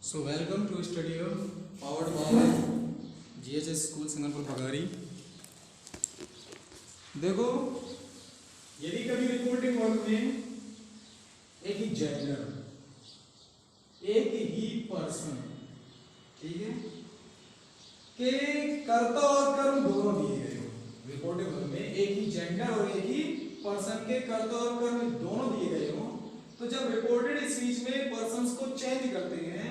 So welcome to studio powered by GHS school Sanganpur Baghari. देखो, यदि कभी रिपोर्टिंग वर्क में एक ही जेंडर, एक ही पर्सन, ठीक है, के कर्ता और कर्म दोनों दिए गए हो। रिपोर्टिंग वर्क में एक ही जेंडर और एक ही पर्सन के कर्ता और कर्म दोनों दिए गए हो, तो जब रिपोर्टेड स्पीच में पर्सन्स को चेंज करते हैं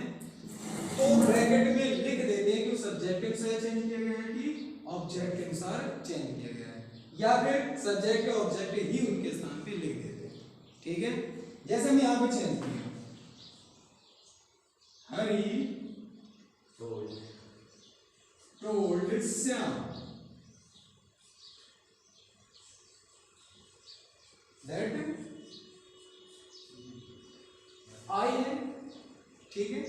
तो ब्रैकेट में लिख देते हैं कि सब्जेक्ट के अनुसार चेंज किया गया है कि ऑब्जेक्ट के अनुसार चेंज किया गया है, या फिर सब्जेक्ट और ऑब्जेक्ट ही उनके स्थान पे लिख देते हैं। ठीक है, जैसे हम यहां पे चेंज किया, हरी टोल्ड श्याम दैट आई है। ठीक है,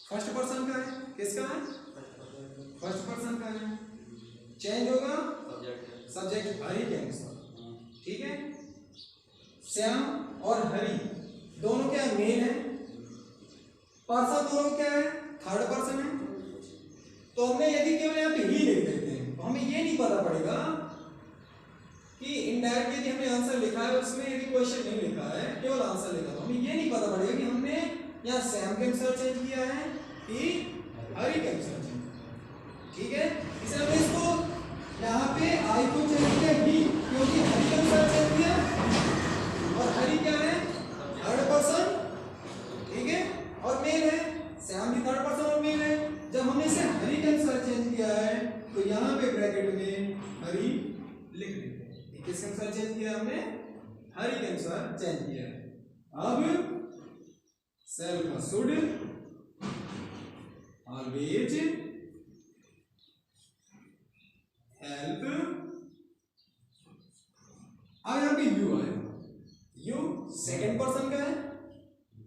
फर्स्ट पर्सन का है, किसका है? फर्स्ट पर्सन का है। चेंज होगा सब्जेक्ट हरि के अनुसार। ठीक है, श्याम और हरि दोनों क्या मेल है, पर्सन दोनों क्या है, थर्ड पर्सन है। तो हमने यदि केवल यहाँ पे ही लिख देते हैं तो हमें ये नहीं पता पड़ेगा कि इनडायरेक्ट यदि हमने आंसर लिखा है उसमें यदि क्वेश्चन नहीं लिखा है, केवल आंसर लिखा, तो हमें ये नहीं पता पड़ेगा कि हमने यहाँ श्याम के अनुसार चेंज किया है कि हरि के अनुसार चेंज किया। ठीक है, इसलिए हमने इसको यहाँ पे आई को चेंज किया ही, क्योंकि हरि के अनुसार चेंज किया और हरि क्या है, थर्ड पर्सन। ठीक है, और मेल है, श्याम भी थर्ड पर्सन और मेल है। जब हमने इसे हरि के अनुसार चेंज किया है तो यहाँ पे ब्रैकेट में हरि लिख देते हैं। किसके अनुसार चेंज किया हमने? हरि के अनुसार चेंज किया है। अब सेल्फ शुड ऑलवेज हेल्प। अब यहाँ पे यू आया, यू सेकंड पर्सन का है,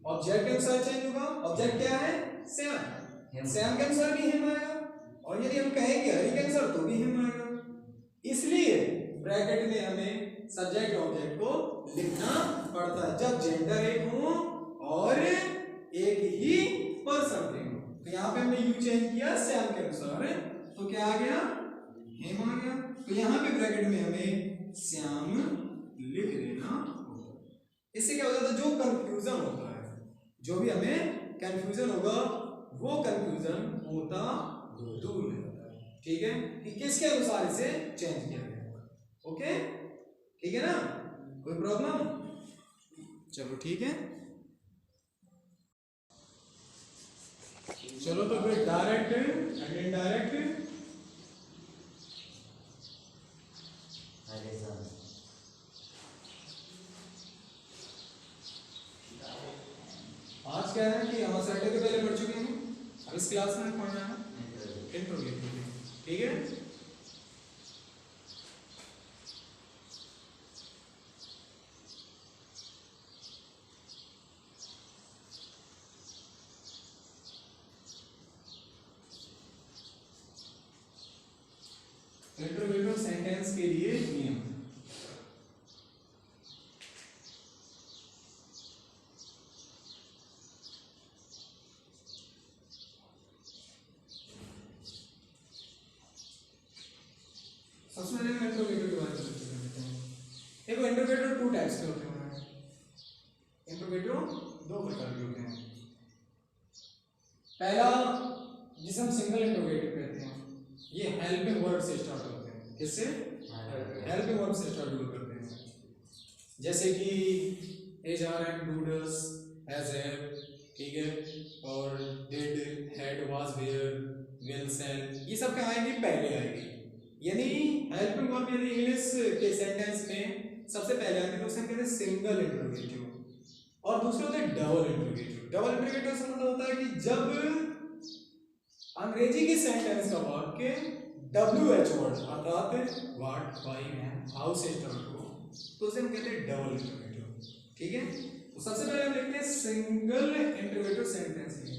ऑब्जेक्ट के अनुसार चेंज होगा। ऑब्जेक्ट क्या है? श्याम। श्याम के अनुसार भी हिम आएगा, और यदि हम कहेंगे हरि के अनुसार तो भी हिम आएगा। इसलिए ब्रैकेट में हमें सब्जेक्ट ऑब्जेक्ट को लिखना पड़ता है जब जेंडर एक हो और एक ही पर्सन के हो। तो यहाँ पे हमने यू चेंज किया श्याम के अनुसार, तो क्या आ गया? हिम आ गया। तो यहाँ पे ब्रैकेट में हमें श्याम लिख देना होगा। इससे क्या हो जाता है, जो कंफ्यूजन होता है, जो भी हमें कंफ्यूजन होगा वो कंफ्यूजन होता दूर हो जाता है। ठीक है, कि किसके अनुसार इसे चेंज किया गया। ओके, ठीक है ना, कोई प्रॉब्लम? चलो ठीक है, चलो तो फिर डायरेक्ट एंड इनडायरेक्ट। आज क्या है कि हम सैटरडे के पहले पढ़ चुके हैं, अब इस क्लास में पढ़ना है इंट्रोगेटिव। ठीक है, इंट्रोगेटिव सेंटेंस के लिए नियम। सबसे पहले हम इंट्रोगेटिव के बारे में चर्चा करते हैं। देखो, इंट्रोगेटिव टू टाइप्स के होते हैं। इंट्रोगेटिव दो प्रकार के होते हैं। पहला, जिसे हम सिंगल इंट्रोगेटिव कहते हैं, ये हेल्पिंग वर्ब से स्टार्ट होते हैं। किससे? हेल्पिंग वर्ब से स्टार्ट करते हैं, जैसे कि is are and does has have, ठीक है, और did had was were will shall, ये सब क्या आएगी? पहले आएगी। यानी हेल्पिंग वर्ब यदि इंग्लिश के सेंटेंस में सबसे पहले आती है तो उसे कहते हैं सिंगल इंट्रोगेटिव, और दूसरे होते हैं डबल इंट्रोगेटिव। डबल इंट्रोगेटिव से मतलब होता है कि जब अंग्रेजी की सेंटेंस का वाक्य WH वर्ड अर्थात व्हाट, व्हाई, व्हेन, हाउ से स्टार्ट हो तो उसे हम कहते हैं डबल इंट्रोगेटिव। ठीक है, तो सबसे पहले हम लिखते हैं सिंगल इंट्रोगेटिव सेंटेंस के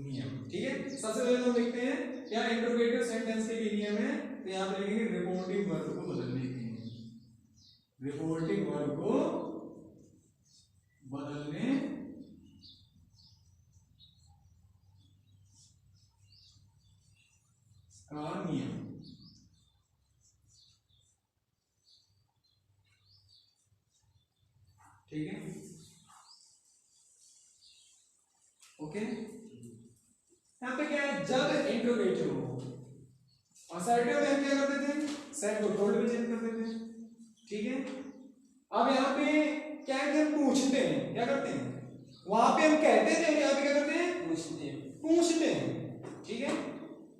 नियम। ठीक है, सबसे पहले हम लिखते हैं क्या इंट्रोगेटिव सेंटेंस के लिए नियम है, तो यहाँ पे लिखेंगे रिपोर्टिंग वर्ब को बदलने के लिए। रिपोर्टिंग वर्ब को बदलने ठीक है, ओके। यहाँ पे क्या है, जब इंट्रोगेटिव हो, असर्टिव में हम क्या करते थे, सेट को टोल्ड में चेंज कर देते हैं, ठीक है। अब यहाँ पे क्या है कि हम पूछते हैं, क्या करते हैं, वहां पे हम कहते थे, यहाँ पे क्या करते हैं, पूछते हैं, ठीक है।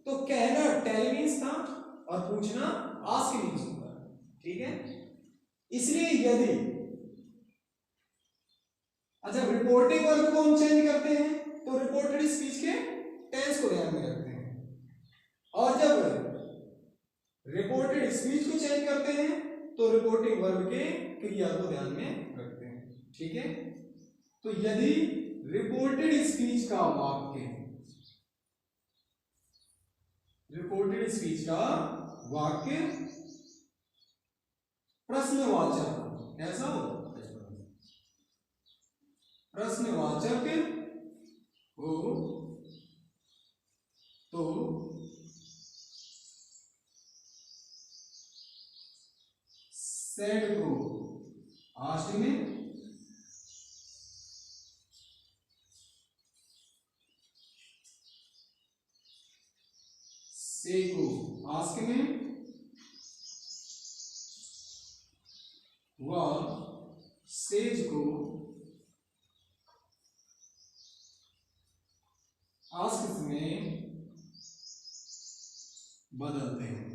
तो कहना टेल मींस था और पूछना आस्क मींस होता है, ठीक है। इसलिए यदि, अच्छा रिपोर्टिंग वर्ब को हम चेंज करते हैं तो रिपोर्टेड स्पीच के टेंस को ध्यान में रखते हैं, और जब रिपोर्टेड स्पीच को चेंज करते हैं तो रिपोर्टिंग वर्ब के क्रिया को ध्यान में रखते हैं, ठीक है। तो यदि रिपोर्टेड स्पीच का वाक्य, रिपोर्टेड स्पीच का वाक्य प्रश्नवाचक, कैसा हो, प्रश्नवाचक हो तो सेड को आस्क्ड में, से को आस्क में, व सेज को आस्क में बदलते हैं,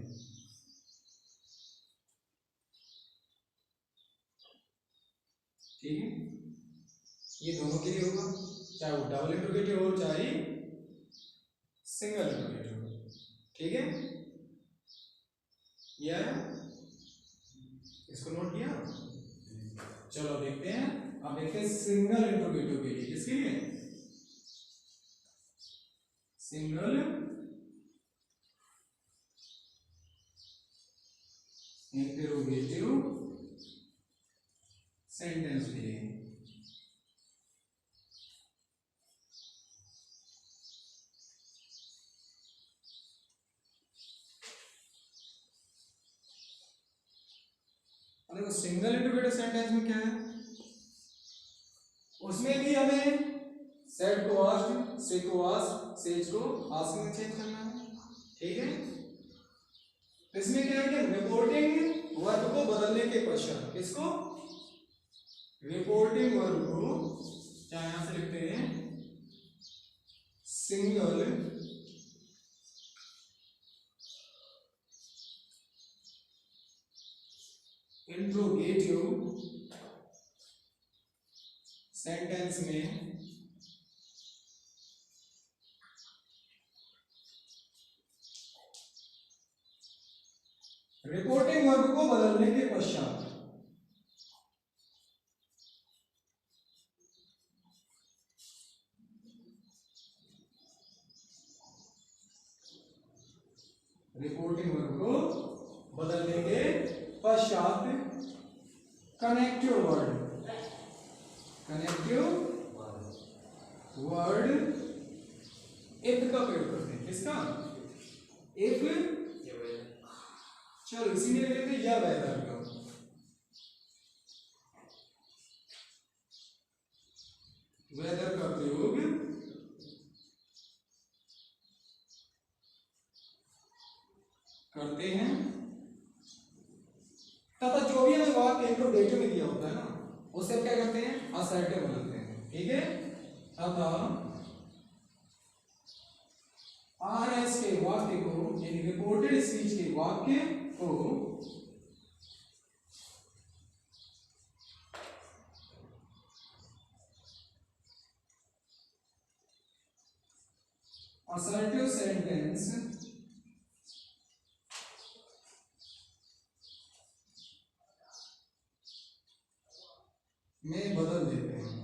ठीक है। ये दोनों के लिए होगा, चाहे वो डबल इंट्रोगेटिव हो चाहे सिंगल इंट्रोगेटिव हो, ठीक है। यह इसको नोट किया, चलो देखते हैं। अब देखते हैं सिंगल इंट्रोगेटिव के लिए, किसके लिए, सिंगल इंट्रोगेटिव सेंटेंस के लिए। देखो सिंगल इंट्रोगेटिव सेंटेंस में क्या है, उसमें भी हमें सेड को आस्क्ड, से को आस्क्ड, सेज को आस्क में चेंज करना है, ठीक है। तो इसमें क्या है कि रिपोर्टिंग वर्ब को बदलने के पश्चात, किसको, रिपोर्टिंग वर्ब को, चाहे यहां से लिखते हैं सिंगल इंट्रोगेटिव सेंटेंस में रिपोर्टिंग वर्ब को बदलने के पश्चात रिपोर्टिंग वर्ब को बदलने के पश्चात connective word, connective word if का प्रयोग करते हैं, किसका, इफ, चलो इसीलिए लेते हैं या वेदर का, वेदर का प्रयोग करते हैं, तथा जो भी हमें वाक्य इंट्रोगेटिव में दिया होता है ना, उसे हम क्या करते हैं, असर्टिव बनाते हैं, ठीक है। तथा आरएस के वाक्य को, यानी रिपोर्टेड स्पीच के वाक्य को असर्टिव सेंटेंस में बदल देते हैं,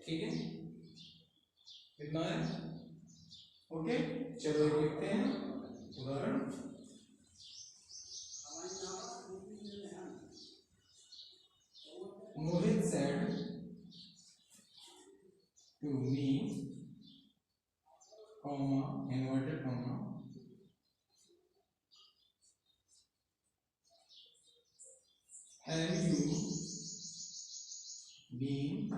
ठीक है। कितना है, ओके। चलो एक लिखते हैं उदाहरण, Mohit said to me, comma inverted comma, have you been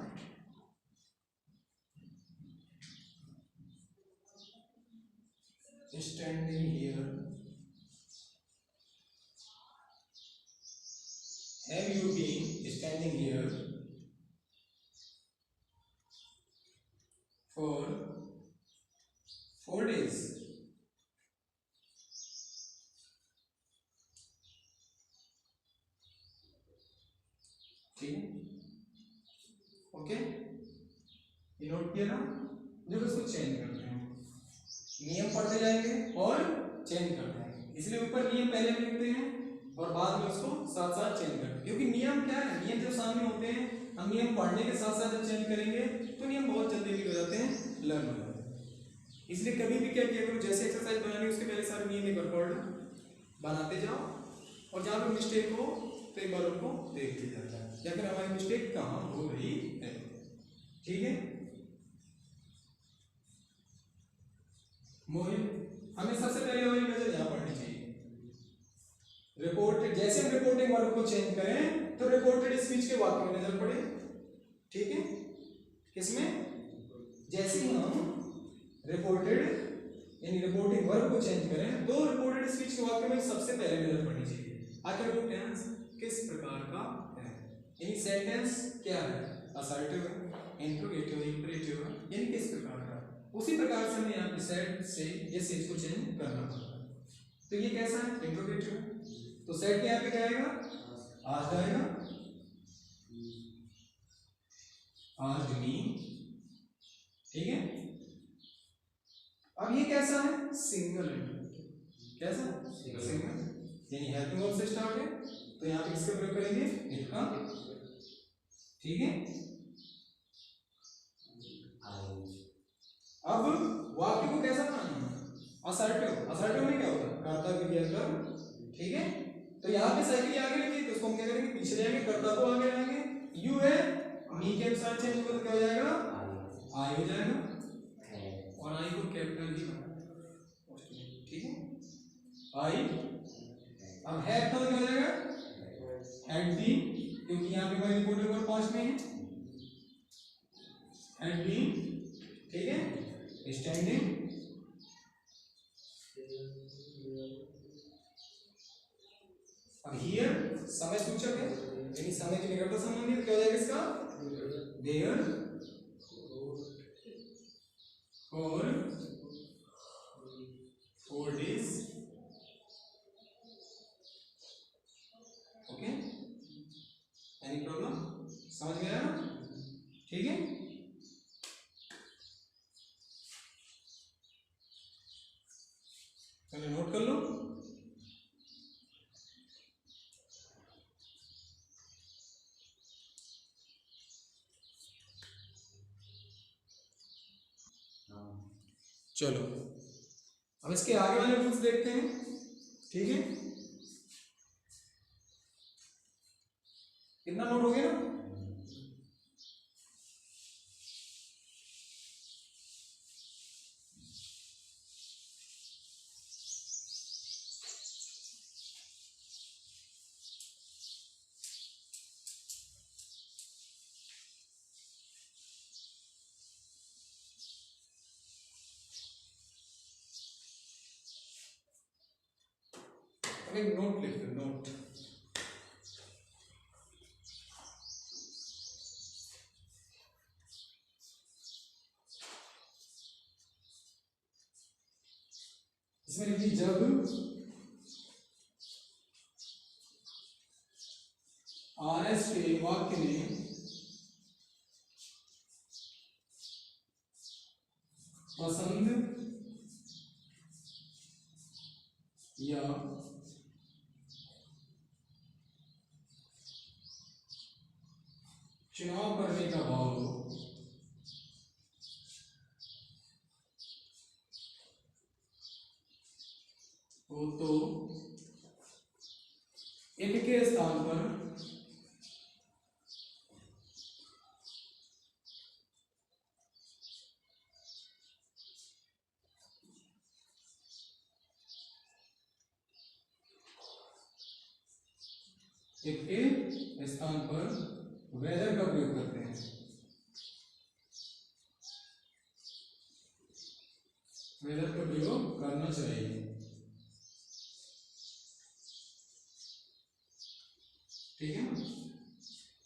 standing here? Have you been standing here for 4 days? ठीक है, ओके, ये नोट किया ना। जब इसको चेंज करते हैं, नियम पढ़ते जाएंगे और चेंज करते हैं, इसलिए ऊपर नियम पहले लिखते हैं और बाद में उसको साथ साथ चेंज करते हैं, क्योंकि नियम क्या है, नियम जब सामने होते हैं, हम नियम पढ़ने के साथ साथ जब चेंज करेंगे तो नियम बहुत जल्दी भी हो जाते हैं, लर्न हो जाते हैं। इसलिए कभी भी क्या किया करो, जैसे एक्सरसाइज बनानी उसके पहले सारे नियम एक बार पढ़ बनाते जाओ, और जहाँ पे मिस्टेक हो तो एक बार उनको देख लिया जाता है, या फिर हमारी मिस्टेक कहाँ हो रही है। ठीक है, मोहित, हमें सबसे पहले हमारी नजर यहाँ पड़नी चाहिए। रिपोर्टेड, जैसे हम रिपोर्टिंग वर्ब को चेंज करें तो रिपोर्टेड स्पीच के वाक्य में नजर पड़े। ठीक है, किसमें, जैसे ही हम रिपोर्टेड यानी रिपोर्टिंग वर्ब को चेंज करें तो रिपोर्टेड स्पीच के वाक्य में सबसे पहले नजर पड़नी चाहिए। आखिर वो टेंस किस प्रकार का है, यानी सेंटेंस क्या है, असर्टिव है, इंट्रोगेटिव है, इंपरेटिव है, यानी किस प्रकार का। उसी प्रकार से हमें यहाँ पे सेट से ये सेट को चेंज करना पड़ता है। तो ये कैसा है, इंट्रोगेटिव है, तो सेट के यहाँ पे क्या आएगा, आज आएगा, आज मी। ठीक है, अब ये कैसा है, सिंगल इंट्रोगेटिव, कैसा, सिंगल, यानी हेल्पिंग वर्ब से स्टार्ट है, तो यहाँ पे किसका प्रयोग करेंगे, इट का। ठीक है, अब वाक्य को कैसा बनाना है, असर्टिव। असर्टिव में क्या होता है, कर्ता क्रिया कर्म। ठीक है, तो यहाँ पे साइकिल आगे लिखी तो उसको हम क्या करेंगे, पीछे जाएंगे, कर्ता को आगे लाएंगे, यू है, मी के अनुसार चेंज होगा तो क्या हो जाएगा, आई हो जाएगा, और आई को कैपिटल ही बनाना। ठीक है, आई, अब है तो क्या हो जाएगा, एट बी, क्योंकि यहाँ पे हमारी रिपोर्टिंग वर्ब पांच में है, एट बी। ठीक है, स्टैंडिंग, अब हियर समय सूचक है, यानी समय की निकटता संबंधी, क्या हो जाएगा इसका, therefore 4 days। Okay, any problem, समझ में आया। ठीक है, चलो नोट कर लो। चलो अब इसके आगे वाले रूल्स देखते हैं। ठीक है, कितना नोट हो गया ना, एक नोट लिख लो, नोट। इसमें लिखिए, जब आरएस के वाक्य में पसंद या चुनाव करने का भाव हो तो इनके स्थान पर इसके स्थान पर वेदर का प्रयोग करते हैं। वेदर का प्रयोग करना चाहिए, ठीक है ना।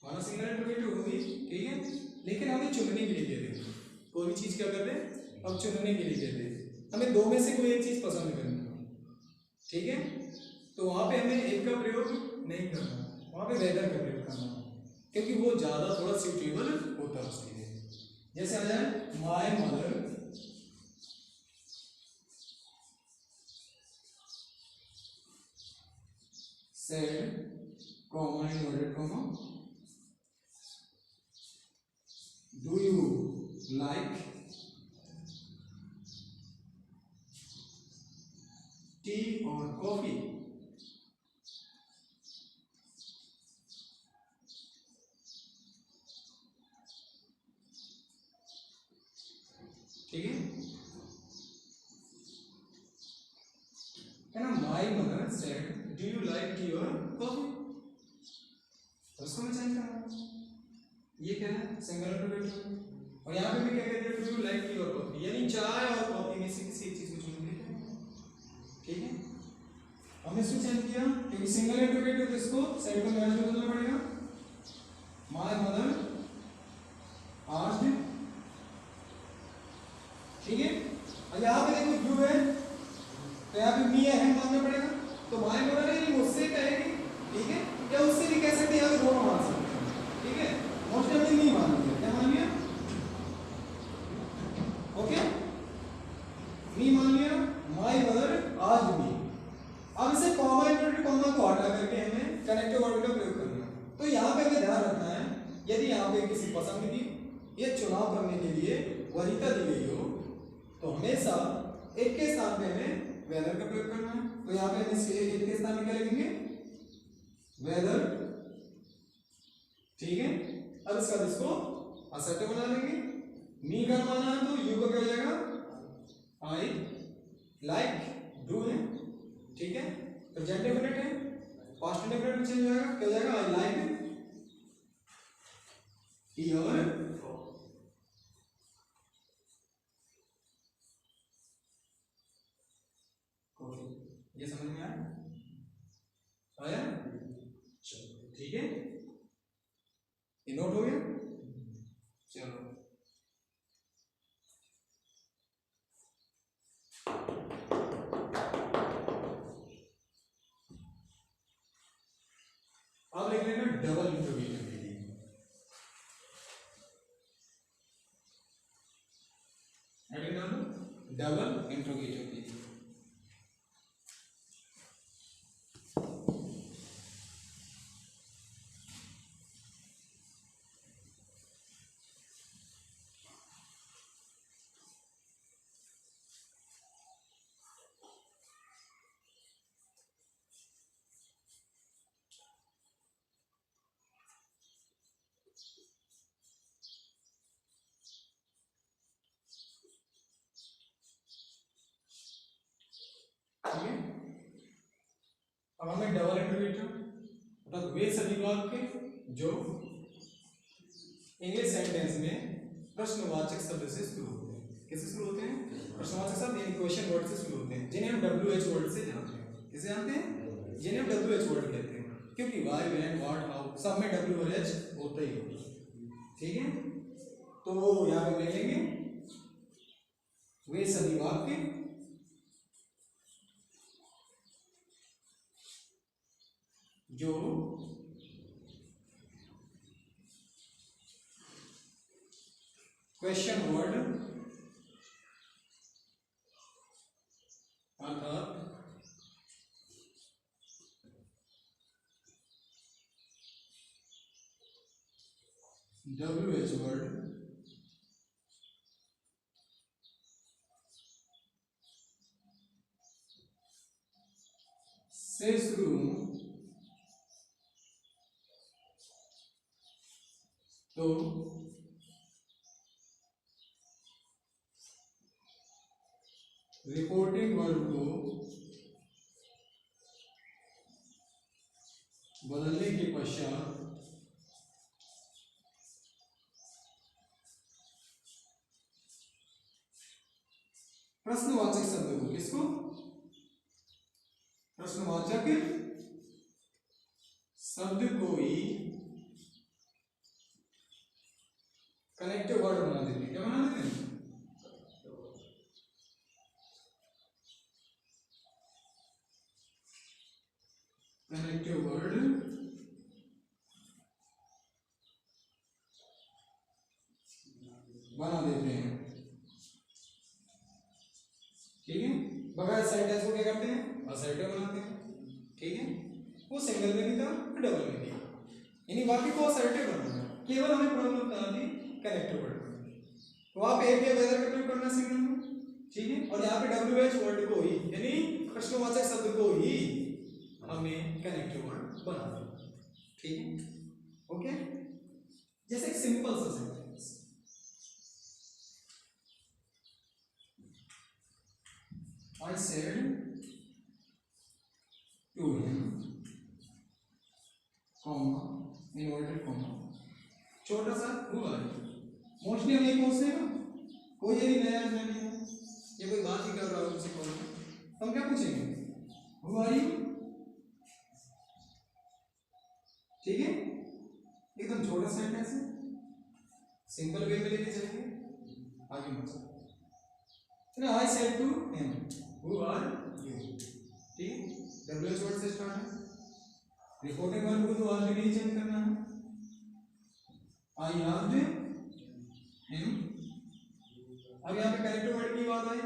हमारा सिंगल इंटरोगेटिव होगी, ठीक है। लेकिन हमें चुनने के लिए कहते हैं, कोई भी चीज क्या करते हैं, अब चुनने के लिए कहते हैं। हमें दो में से कोई एक चीज पसंद करनी है, ठीक है। तो वहां पे हमें एक का प्रयोग नहीं करना, वहां पे वेदर का प्रयोग करना, क्योंकि वो ज्यादा थोड़ा सूटेबल होता है उसके लिए। जैसे आ जाए my mother said, comma inverted comma, do you like tea or coffee? ठीक है ना। My mother said do you like T और कॉफी, उसको मैं चेंज करूंगा, ये क्या है सिंगल इंटरोगेटिव। और यहाँ पे मैं क्या कह रही हूँ, डू यू लाइक टी और कॉफी, यानी चाय और कॉफी में से किसी एक चीज को चुन लेते हैं, ठीक है। हमने इसको चेंज किया क्योंकि सिंगल इंटरोगेटिव, इसको सेड को मैच में बदलना पड़ेगा। माय मदर आस्क्ड, ठीक है। और यहाँ पे देखो यू है, तो यहाँ पे मी है, मानना पड़ेगा। तो माय मदर है, मुझसे कहेगी, ठीक है, या उससे भी कह सकते हैं, यहाँ पे दोनों मान सकते हैं, ठीक है। मोस्ट ऑफ नहीं मान लिया, क्या मान लिया, ओके, मी मान लिया। माय मदर आज मी, अब इसे कॉमा इन्वर्टेड कॉमा को हटा करके हमें कनेक्टिव वर्ड का प्रयोग करना है। तो यहाँ पे हमें ध्यान रखना है, यदि यहाँ पे किसी पसंद की ये चुनाव करने के लिए वरीयता दी गई हो, तो हमेशा एक के स्थान पे हमें वेदर का प्रयोग करना है। तो यहाँ पे हम इसके एक के स्थान में क्या लिखेंगे, वेदर, ठीक है। अब इसका इसको असर्टिव बना देंगे। मी का माना है तो यू का क्या हो जाएगा, आई लाइक, डू है, ठीक है। प्रेजेंट डेफिनेट है, पास्ट डेफिनेट में चेंज हो जाएगा, क्या हो जाएगा, आई लाइक टी और ये समझ में आया, आया, चलो ठीक है, ये नोट हो गया। चलो अब लिख लेना डबल इंटरोगेटिव के लिए। हेडिंग डाल दो डबल इंटरोगेटिव के लिए। ठीक है, अब हमें डबल इंटरोगेटिव मतलब वे सभी वाक्य जो इंग्लिश सेंटेंस में प्रश्नवाचक शब्द से शुरू होते हैं। किससे शुरू होते हैं, प्रश्नवाचक शब्द यानी क्वेश्चन वर्ड से शुरू होते हैं, जिन्हें हम WH वर्ड से जानते हैं। किसे जानते हैं, जिन्हें हम WH वर्ड कहते हैं, क्योंकि व्हाई व्हेन व्हाट हाउ सब में W और H होता ही होता है, ठीक है। तो यहाँ पे ले लेंगे वे सभी वाक्य जो क्वेश्चन वर्ड अर्थात WH वर्ड से शुरू तो रिपोर्टिंग वर्ड को बदलने के पश्चात प्रश्नवाचक शब्द को, किसको? प्रश्नवाचक शब्द को ही कनेक्टिव वर्ड बना देते हैं। क्या बना देते हैं? कनेक्टिव वर्ड बना देते हैं। ठीक है, बगैर सेंटेंस को क्या करते हैं? असर्टिव बनाते हैं। ठीक है, वो सिंगल में भी था, डबल में भी, यानी बाकी को असर्टिव बनाना है। केवल हमें प्रॉब्लम कहाँ थी? Connective word. तो आप एक या वेदर का प्रयोग करना सीख रहे हो। ठीक है, और यहाँ पे WH वर्ड को ही, यानी प्रश्नवाचक शब्द को ही हमें कनेक्टिव वर्ड बनाना है। ठीक है, ओके। जैसे एक सिंपल सा sentence, I said to him, comma, inverted comma, छोटा सा who are you? मोस्टली हम यही पूछते हैं ना, कोई ये नया नहीं है, ये कोई बात ही कर रहा है उनसे कॉल में, हम क्या पूछेंगे? who are you? ठीक है, एकदम छोटा सेंटेंस है, सिंपल वे में लेके चलेंगे, आगे मत चलो। I said to him, who are you? ठीक, WH वर्ड से स्टार्ट है। रिपोर्टिंग वर्ब को तो आज भी नहीं चेंज करना है। I asked him, अब यहाँ पे कनेक्टिव वर्ड की बात आए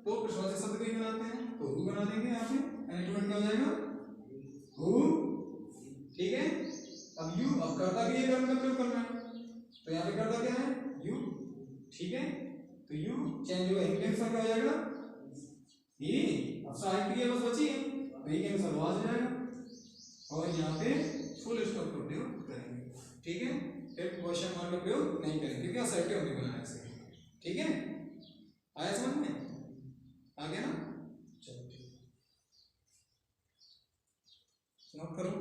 तो प्रश्नवाचक शब्द को ही बनाते हैं, तो who बना देंगे। यहाँ पे कनेक्टिव वर्ड क्या हो जाएगा? who। ठीक है, अब you, अब कर्ता के लिए कर्म का प्रयोग करना है, तो यहाँ पे कर्ता क्या है? you। ठीक है, तो यू चेंज होगा, ही के अनुसार क्या हो जाएगा? ही। अब सहायक क्रिया बस बची है, तो ही के अनुसार वाज हो जाएगा, और यहाँ पे फुल स्टॉप का प्रयोग करेंगे। ठीक है, फिर क्वेश्चन मार्क का प्रयोग नहीं करेंगे क्योंकि असर्टिव नहीं बनाना है इसे। ठीक है, आया समझ में? आ गया ना? चलो ठीक, नोट करो।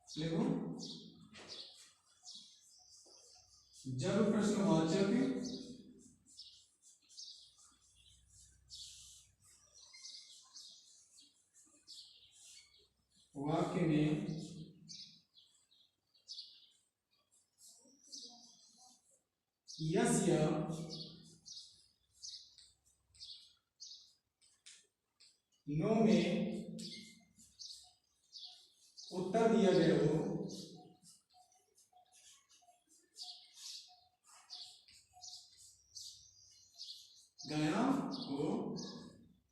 देखो, जब प्रश्नवाचक वाक्य में यस या नो में उत्तर दिया गया हो,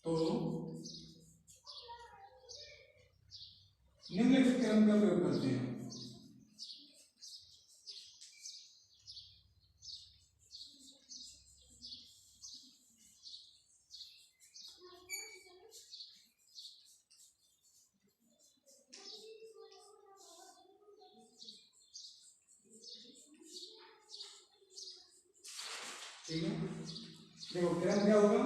तो निम्नलिखित क्रम का प्रयोग करते हैं। ठीक है, देखो क्रम क्या होगा?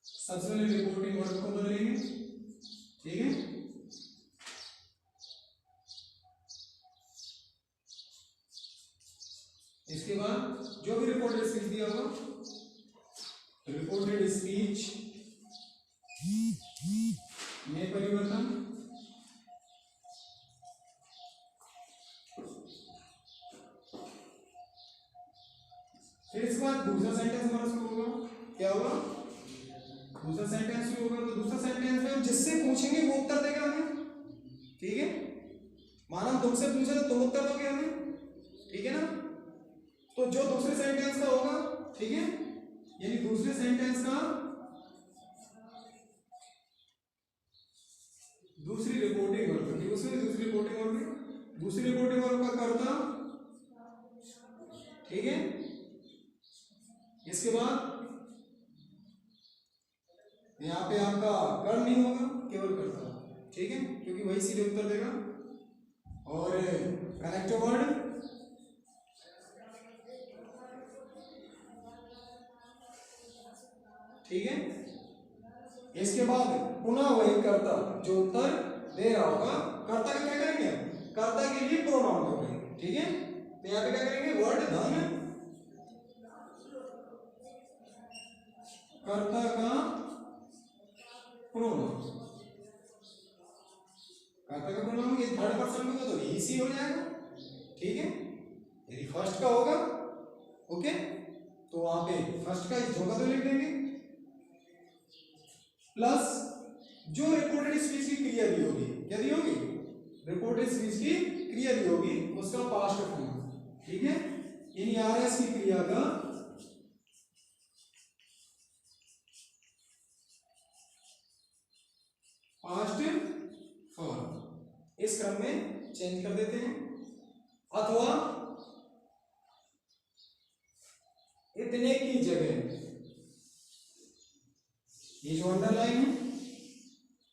सबसे पहले रिपोर्टिंग वर्ड को बदलेंगे। ठीक है, इसके बाद जो भी रिपोर्टेड स्पीच दिया होगा, रिपोर्टेड स्पीच में परिवर्तन, फिर इसके बाद दूसरा सेंटेंस हमारा शुरू होगा। क्या होगा? दूसरा सेंटेंस शुरू होगा, तो दूसरा सेंटेंस में हम जिससे पूछेंगे वो उत्तर देगा हमें। ठीक है, माना हम तुमसे पूछे तो तुम उत्तर दोगे हमें। ठीक है ना, तो जो दूसरे सेंटेंस का होगा, ठीक है, यानी दूसरे सेंटेंस का रिपोर्टिंग हो गई। दूसरी रिपोर्टिंग और का करता, ठीक है। इसके बाद यहाँ पे आपका कर्म नहीं होगा, केवल करता, ठीक है, क्योंकि वही सीधे उत्तर देगा। और कनेक्टिव वर्ड ठीक है। इसके बाद पुनः वही कर्ता जो उत्तर दे रहा होगा, कर्ता का क्या करेंगे, कर्ता के लिए प्रोनाउन करेंगे, ठीक है। तो यहाँ पे क्या करेंगे, वर्ड धन कर्ता का प्रोनाउन, कर्ता का प्रोनाउन, ये थर्ड पर्सन होगा तो ही सी हो जाएगा, ठीक है। यदि फर्स्ट का होगा, ओके, तो वहां पे फर्स्ट का होगा तो लिख देंगे, प्लस जो रिपोर्टेड स्पीच की क्रिया दी होगी, क्या दी होगी, रिपोर्टेड स्पीच की क्रिया दी होगी, उसका पास्ट फॉर्म, ठीक है। इन आरएस की क्रिया का पास्ट फॉर्म इस क्रम में चेंज कर देते हैं। अथवा इतने की जगह, ये जो अंडरलाइन है,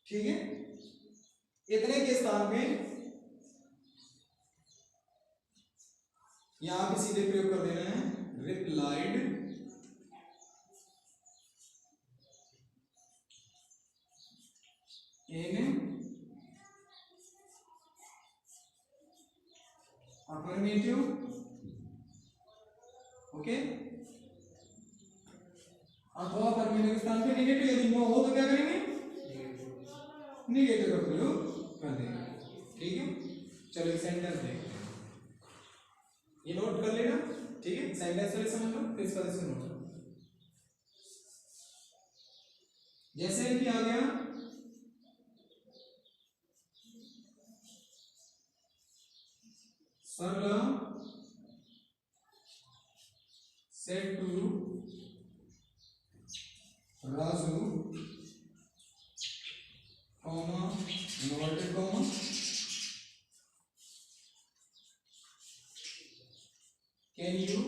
ठीक है, इतने के स्थान पे यहां पे सीधे प्रयोग कर देना है, रिप्लाइड इन अफर्मेटिव, ओके। अथवा अफर्मेटिव के स्थान पे नेगेटिव यदि नो हो तो क्या करेंगे, नेगेटिव का प्रयोग कर देंगे, ठीक है। चलो सेंटेंस देखते हैं, ये नोट कर लेना, ठीक है। सेंटेंस वाले समझ लो, फिर इसका से नोट करो। जैसे कि आ गया सरला said to Raju, comma, inverted comma, can you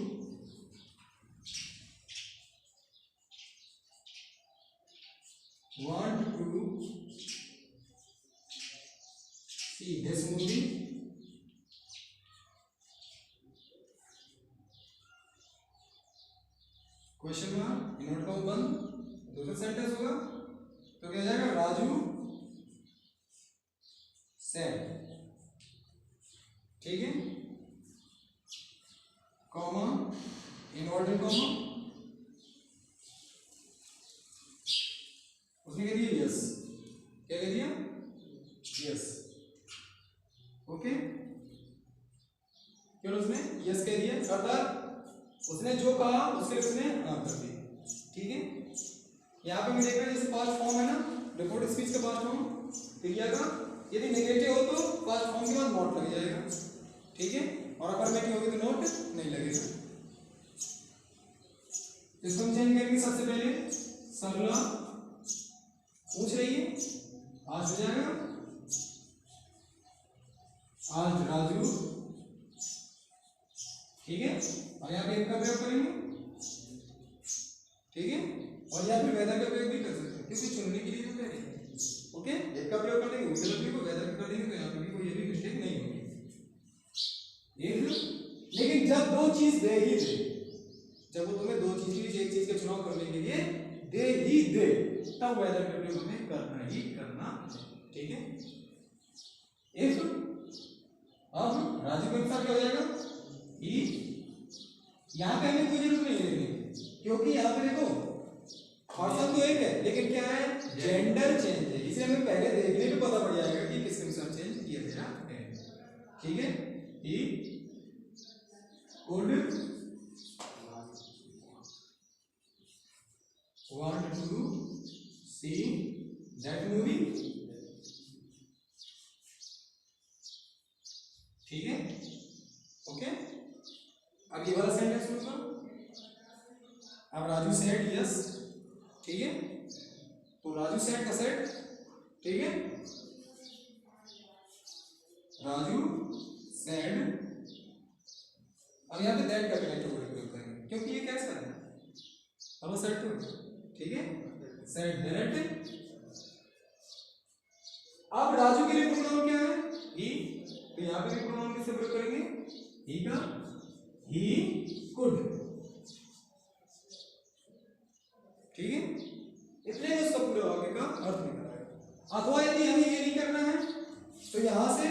want to see this movie? Question mark, invert का बंद, दूसरा सेंटेंस होगा तो क्या जाएगा, राजू सेड, ठीक है, कॉमा, इनवर्टेड कॉमा, उसने कह दिया यस, क्या कह दिया, यस, ओके। क्यों उसने यस कह दिया, अर्थात उसने जो कहा उसके लिए उसने हाँ कर दिया, ठीक है। यहाँ पे मैं देख रहा हूँ जैसे पास्ट फॉर्म है ना, रिपोर्ट स्पीच का पास्ट फॉर्म क्रिया का, यदि नेगेटिव हो तो पास्ट फॉर्म के बाद नॉट लग जाएगा, ठीक है, और अफर्मेटिव होगी तो नॉट नहीं लगेगा। इसको हम चेंज करेंगे। सबसे पहले सरला पूछ रही है, आज हो जाएगा आज राजू, ठीक है, और यहाँ पे एक का प्रयोग करेंगे, ठीक है, और यहाँ पे वेदर का प्रयोग भी कर सकते हैं क्योंकि चुनने के लिए तो कह रहे हैं, ओके। एक का प्रयोग कर देंगे, उसके लफ्ज को वेदर कर देंगे, तो यहाँ पे भी कोई ये भी मिस्टेक नहीं होगी, एक। लेकिन जब दो चीज दे ही दे, जब वो तुम्हें दो चीज की एक चीज का चुनाव करने के लिए दे ही दे, तब वेदर का प्रयोग हमें करना ही करना, ठीक है। एक अब राजू के अनुसार क्या हो जाएगा, ई, यहाँ पे हमें कोई जरूरत नहीं है क्योंकि यहाँ पे देखो पर्सन तो एक है लेकिन क्या है, जेंडर चेंज है, इसलिए हमें पहले देखने में पता पड़ जाएगा कि किसके अनुसार चेंज किया गया है, ठीक है। He could want to see that movie, ठीक है, ओके। अब ये वाला सेंटेंस शुरू करो। अब राजू सेड यस, ठीक है, तो राजू सेड का सेड, ठीक है, राजू सेड, अब यहाँ पे दैट का कनेक्टर वर्ड प्रयोग करेंगे क्योंकि ये कैसा है, अब सेड टू, ठीक है, सेड दैट। अब राजू के लिए प्रोनाउन क्या है, ही, तो यहाँ पे भी प्रोनाउन किससे प्रयोग करेंगे, ही का, ही कुड, ठीक है, इतने में उसका पूरा वाक्य का अर्थ निकल आएगा। अथवा यदि हमें ये नहीं करना है तो यहां से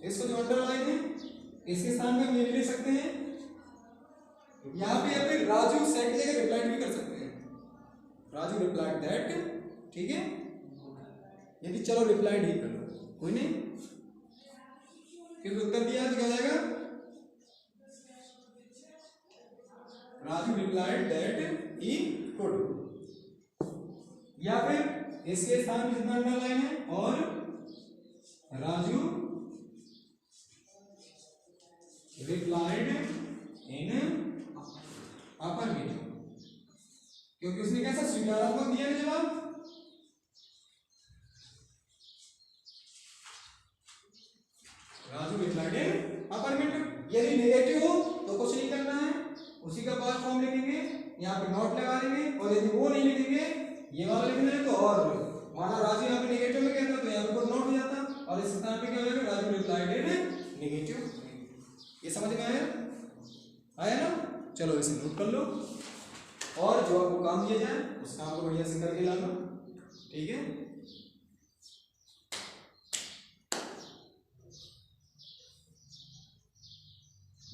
इसको जो अंडरलाइन है इसके स्थान में हम ये भी ले सकते हैं, यहाँ पे या फिर राजू सेड की जगह रिप्लाइड भी कर सकते हैं, राजू रिप्लाइड दैट, ठीक है, ये भी चलो रिप्लाइड ही कर लो, कोई नहीं, क्योंकि उत्तर दिया तो क्या जाएगा, Raju replied that he could, या फिर इसके स्थान में कितना अंडरलाइन है, और राजू रिप्लाइड इन अफर्मेटिव, क्योंकि उसने कैसा स्वीकारात्मक दिया है जवाब, राजू रिप्लाइड इन अफर्मेटिव। यदि नेगेटिव हो तो कुछ नहीं करना है, उसी का पास्ट फॉर्म लिखेंगे, यहाँ पे नॉट लगा देंगे, और यदि वो नहीं लिखेंगे ये वाला लिखना है तो, और माना राजू यहाँ पे नेगेटिव में कहता तो यहाँ पे नॉट हो जाता, और इस स्थान पे क्या हो जाएगा, राजू रिप्लाइड इन नेगेटिव। ये समझ में आया ना, चलो इसे नोट कर लो, और जो आपको काम दिया जाए उस काम को बढ़िया से करके लाना, ठीक है।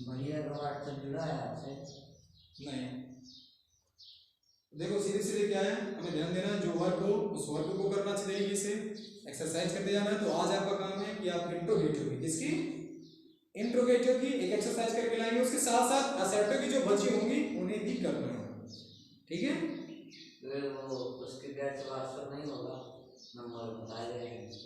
भैया का व्हाट्सएप जुड़ा है आपसे? नहीं, देखो सीधे सीधे क्या है, हमें ध्यान देना है, जो वर्क हो उस वर्क को करना चाहिए, से एक्सरसाइज करते जाना है। तो आज आपका काम है कि आप इंट्रोगेटिव की, किसकी, इंट्रोगेटिव की एक एक्सरसाइज करके लाएंगे, उसके साथ साथ असर्टिव की जो बची होंगी उन्हें भी करना है, ठीक है। वो उसके बैच व्हाट्सएप नहीं होगा, नंबर बता देंगे।